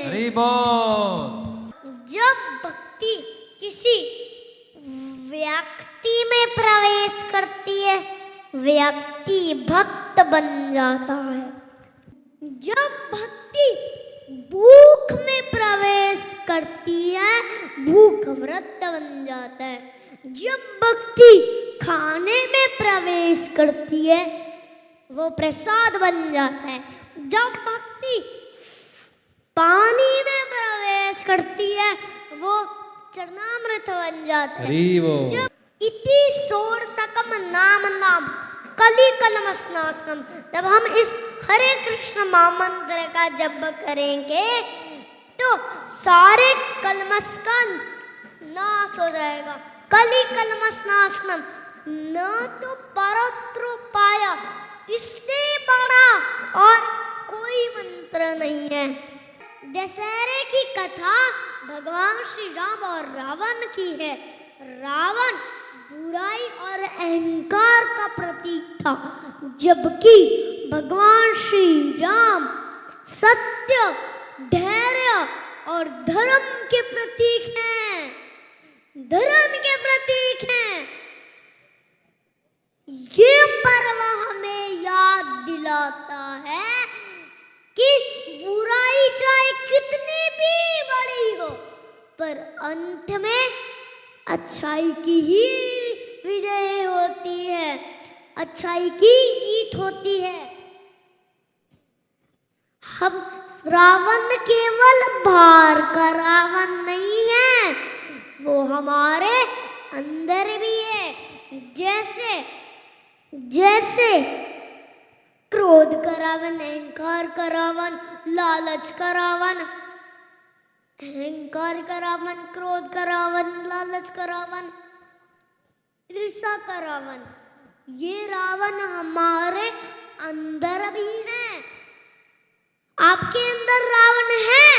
हरि बोल। जब भक्ति किसी व्यक्ति में प्रवेश करती है, व्यक्ति भक्त बन जाता है। जब भक्ति भूख में प्रवेश करती है, भूख व्रत बन जाता है। जब भक्ति खाने में प्रवेश करती है, वो प्रसाद बन जाता है। जब भक्ति पानी में प्रवेश करती है, वो चरणामृत बन जाता है। हरि बोल। जब इति षोडशकम नाम नाम कली कलमस्नासनम, जब हम इस हरे कृष्ण महामंत्र का जप करेंगे तो सारे कलमश का नाश हो जाएगा। कली कलमस्नासनम, न तो परत्र पाया, इससे बड़ा और कोई मंत्र नहीं है। दशहरे की कथा भगवान श्री राम और रावण की है। रावण बुराई और अहंकार का प्रतीक था, जबकि भगवान श्री राम सत्य, धैर्य और धर्म के प्रतीक हैं। धर्म के प्रतीक हैं। ये पर्व हमें याद दिलाता है कि बुराई चाहे कितनी भी बड़ी हो, पर अंत में अच्छाई की ही विजय होती है, अच्छाई की जीत होती है। हम रावण केवल बाहर का रावण नहीं है, वो हमारे अंदर भी है। जैसे क्रोध का रावण, अहंकार का रावण, लालच का रावण, अहंकार का रावण, क्रोध का रावण, लालच का रावण, ईर्ष्या का रावण, ये रावण हमारे अंदर भी है। आपके अंदर रावण है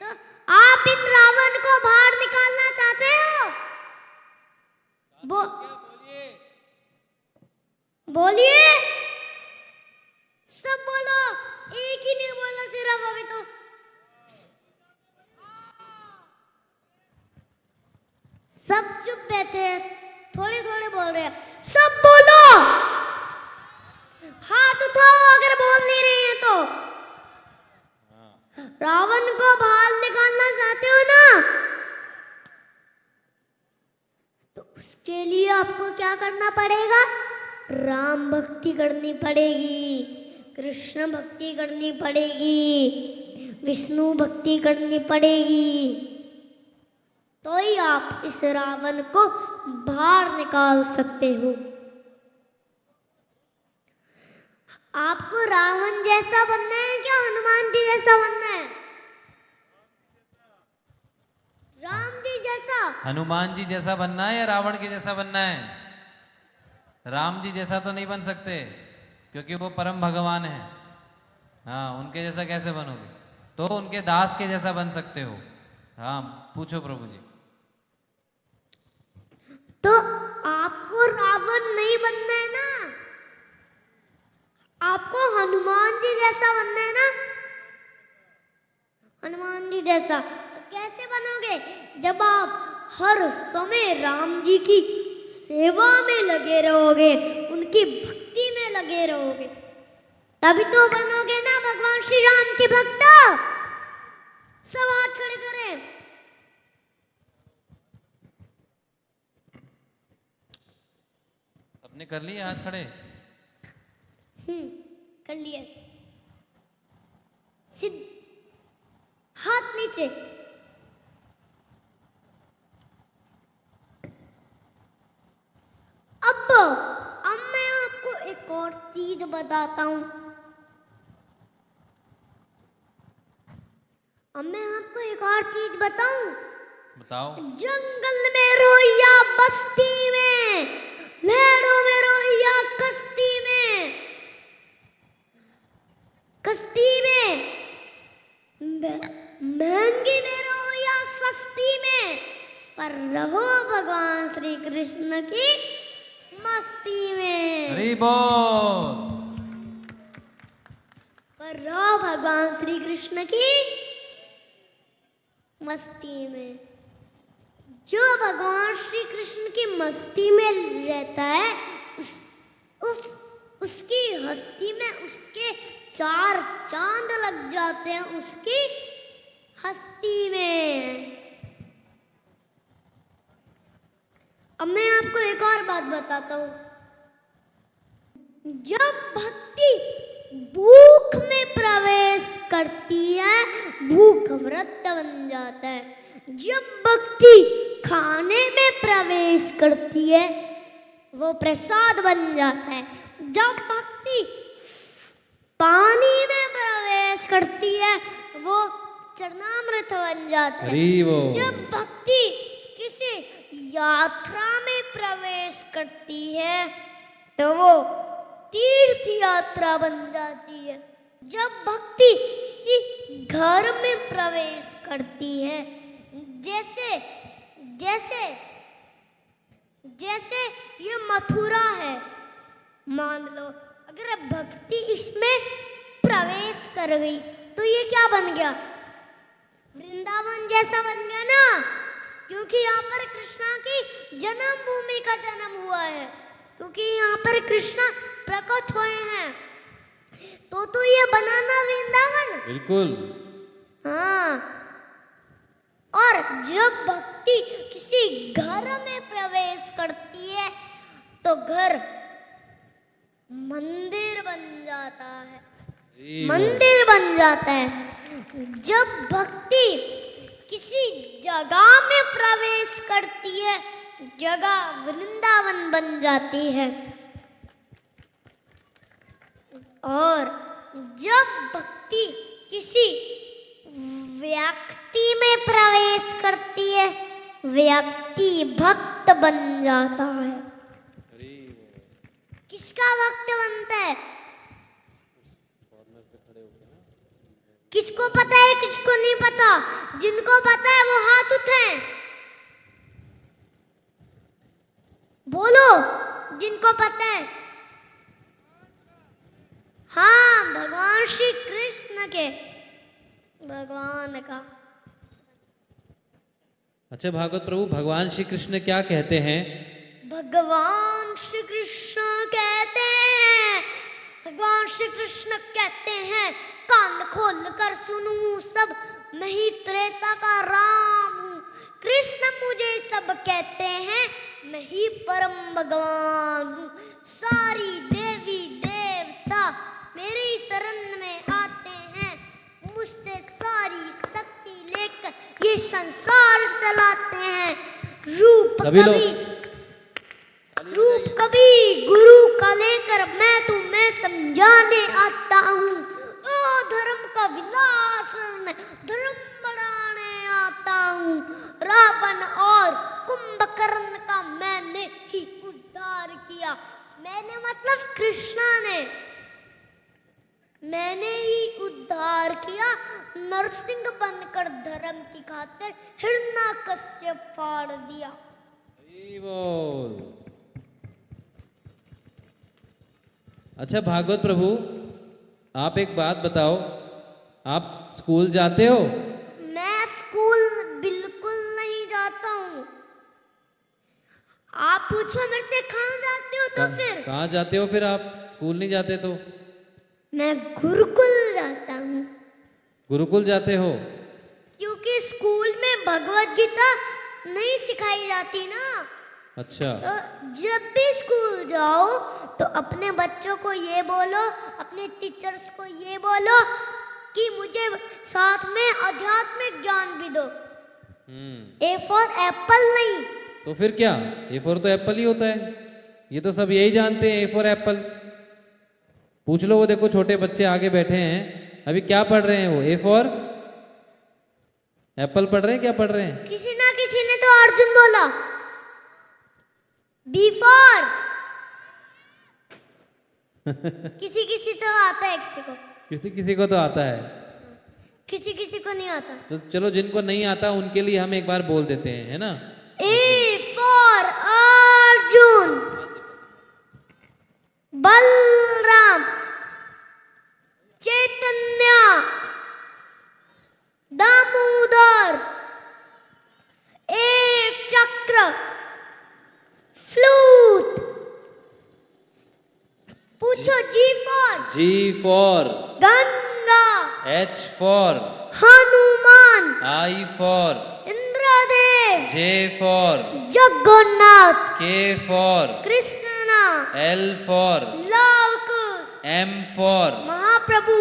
तो आप इन रावण को बाहर निकालना चाहते हो? बोलिए, सब बोलो, एक ही नहीं बोला सिर्फ अभी तो। सब चुप बैठे हैं, थोड़े थोड़े बोल रहे हैं। सब बोलो, हाथ उठाओ अगर बोल नहीं रहे हैं तो। रावण को बाहर निकालना चाहते हो ना, तो उसके लिए आपको क्या करना पड़ेगा? राम भक्ति करनी पड़ेगी, कृष्ण भक्ति करनी पड़ेगी, विष्णु भक्ति करनी पड़ेगी, तो ही आप इस रावण को बाहर निकाल सकते हो। आपको रावण जैसा बनना है क्या हनुमान जी जैसा बनना है? राम जी जैसा, हनुमान जी जैसा बनना है या रावण के जैसा बनना है? राम जी जैसा तो नहीं बन सकते, क्योंकि वो परम भगवान है। हाँ, उनके जैसा कैसे बनोगे? तो उनके दास के जैसा बन सकते हो। हाँ, पूछो प्रभु जी। तो आपको रावण नहीं बनना है ना, आपको हनुमान जी जैसा बनना है ना। हनुमान जी जैसा तो कैसे बनोगे? जब आप हर समय राम जी की सेवा में लगे रहोगे, उनकी भक्ति में लगे रहोगे, तभी तो बनोगे ना भगवान श्री राम के भक्त। सब हाथ खड़े करें। सबने कर लिए हाथ खड़े? कर लिए। सिद्ध, हाथ नीचे। अब मैं आपको एक और चीज बताता हूं। अब मैं आपको एक और चीज बताऊं। बताओ। जंगल में रोया बस्ती में, लहरों में रोया कश्ती में, कश्ती में महंगी में रोया सस्ती में, पर रहो भगवान श्री कृष्ण की मस्ती में। हरि बोल। और रहो भगवान श्री कृष्ण की मस्ती में। जो भगवान श्री कृष्ण की मस्ती में रहता है उसकी हस्ती में उसके 4 चांद लग जाते हैं उसकी हस्ती में। अब मैं आपको एक और बात बताता हूं। जब भक्ति भूख में प्रवेश करती है भूख व्रत बन जाता है। जब भक्ति खाने में प्रवेश करती है वो प्रसाद बन जाता है। जब भक्ति पानी में प्रवेश करती है वो चरणामृत बन जाता है। जब भक्ति किसी यात्रा में प्रवेश करती है तो वो तीर्थ यात्रा बन जाती है। जब भक्ति किसी घर में प्रवेश करती है जैसे जैसे जैसे ये मथुरा है, मान लो अगर भक्ति इसमें प्रवेश कर गई तो ये क्या बन गया? वृंदावन जैसा बन गया ना, क्योंकि यहाँ पर कृष्णा की जन्म भूमि का जन्म हुआ है, क्योंकि यहाँ पर कृष्णा प्रकट हुए हैं। तो ये बनाना वृंदावन बिल्कुल। हाँ। और जब भक्ति किसी घर में प्रवेश करती है तो घर मंदिर बन जाता है, मंदिर बन जाता है। जब भक्ति किसी जगह में प्रवेश करती है जगह वृंदावन बन जाती है। और जब भक्ति किसी व्यक्ति में प्रवेश करती है व्यक्ति भक्त बन जाता है। किसका भक्त बनता है? किसको पता है किसको नहीं पता? जिनको पता है वो हाथ उठाएं, बोलो जिनको पता है। हाँ, भगवान श्री कृष्ण के भगवान का। अच्छा भागवत प्रभु, भगवान श्री कृष्ण क्या कहते हैं? भगवान श्री कृष्ण कहते हैं, भगवान श्री कृष्ण कहते हैं, कान खोल कर सुनूं सब, मैं ही त्रेता का राम हूँ। कृष्ण मुझे सब कहते हैं, मैं ही परम भगवान हूँ। सारी देवी देवता मेरी शरण में आते हैं, मुझसे सारी शक्ति लेकर ये संसार चलाते हैं। रूप कभी गुरु का लेकर मैं तुम्हें समझाने आता हूँ। ओ धर्म का विनाश करने धर्म बढ़ाने आता हूँ। रावण और कुंभकर्ण का मैंने ही उद्धार किया। मैंने मतलब कृष्णा ने, मैंने ही उद्धार किया। नरसिंह बनकर धर्म की खातिर हिरण्यकश्यप फाड़ दिया। अच्छा भागवत प्रभु, आप एक बात बताओ, आप स्कूल जाते हो? मैं स्कूल बिल्कुल नहीं जाता हूँ। आप पूछो मेरे से कहाँ जाते हो तो फिर? कहाँ जाते हो फिर आप स्कूल नहीं जाते तो? मैं गुरुकुल जाता हूँ। गुरुकुल जाते हो? क्योंकि स्कूल में भगवत गीता नहीं सिखाई जाती ना। अच्छा। तो जब भी स्कूल जाओ तो अपने बच्चों को ये बोलो, अपने टीचर्स को ये बोलो कि मुझे साथ में आध्यात्मिक ज्ञान भी दो। ए फॉर एप्पल नहीं। तो फिर क्या? ए फॉर तो एप्पल ही होता है, ये तो सब यही जानते हैं, ए फॉर एप्पल। पूछ लो, वो देखो छोटे बच्चे आगे बैठे हैं, अभी क्या पढ़ रहे हैं वो? ए फॉर एप्पल पढ़ रहे हैं, क्या पढ़ रहे हैं? किसी ना किसी ने तो अर्जुन बोला। बी फॉर किसी किसी तो आता है, किसी किसी को तो आता है, किसी किसी को नहीं आता। तो चलो जिनको नहीं आता उनके लिए हम एक बार बोल देते हैं, है ना? ए फॉर अर्जुन, बलराम, चैतन्य, दामोदर, एक चक्र, फ्लूट। पूछो G for G for Ganga, H for Hanuman, I for Indradev, J for Jagannath, K for Krishna, L for Lav Kush, M for Mahaprabhu,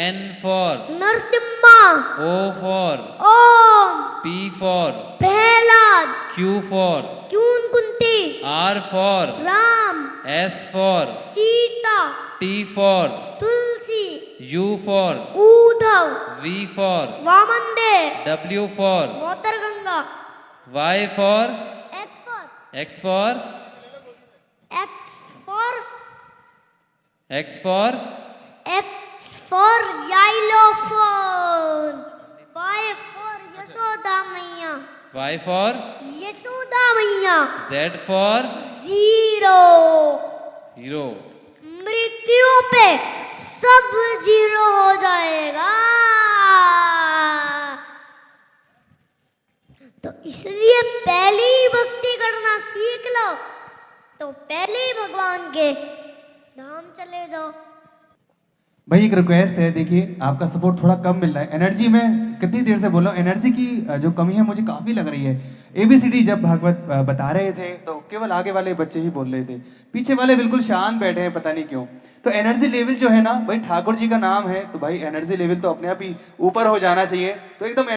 N for Narasimha, O for Om, P for Prahlad, Q for queen Kunti, R for Ram, S for Sita, T for Tulsi, U for Uddhav, V for Vamandev, W for मोतरगंगा, Y for X for X for X for X for X for xylophone, Y for Yashoda Maiya, Y for Yashoda मैया, Z for zero. Hero मृत्यु पे सब zero हो जाएगा। तो इसलिए पहले ही भक्ति करना सीख लो, तो पहले ही भगवान के धाम चले जाओ। भाई एक रिक्वेस्ट है, देखिए आपका सपोर्ट थोड़ा कम मिल रहा है। एनर्जी में कितनी देर से बोल रहा हूँ, एनर्जी की जो कमी है मुझे काफ़ी लग रही है। ABCD जब भागवत बता रहे थे तो केवल आगे वाले बच्चे ही बोल रहे थे, पीछे वाले बिल्कुल शांत बैठे हैं, पता नहीं क्यों। तो एनर्जी लेवल जो है ना भाई, ठाकुर जी का नाम है तो भाई एनर्जी लेवल तो अपने आप ही ऊपर हो जाना चाहिए। तो एकदम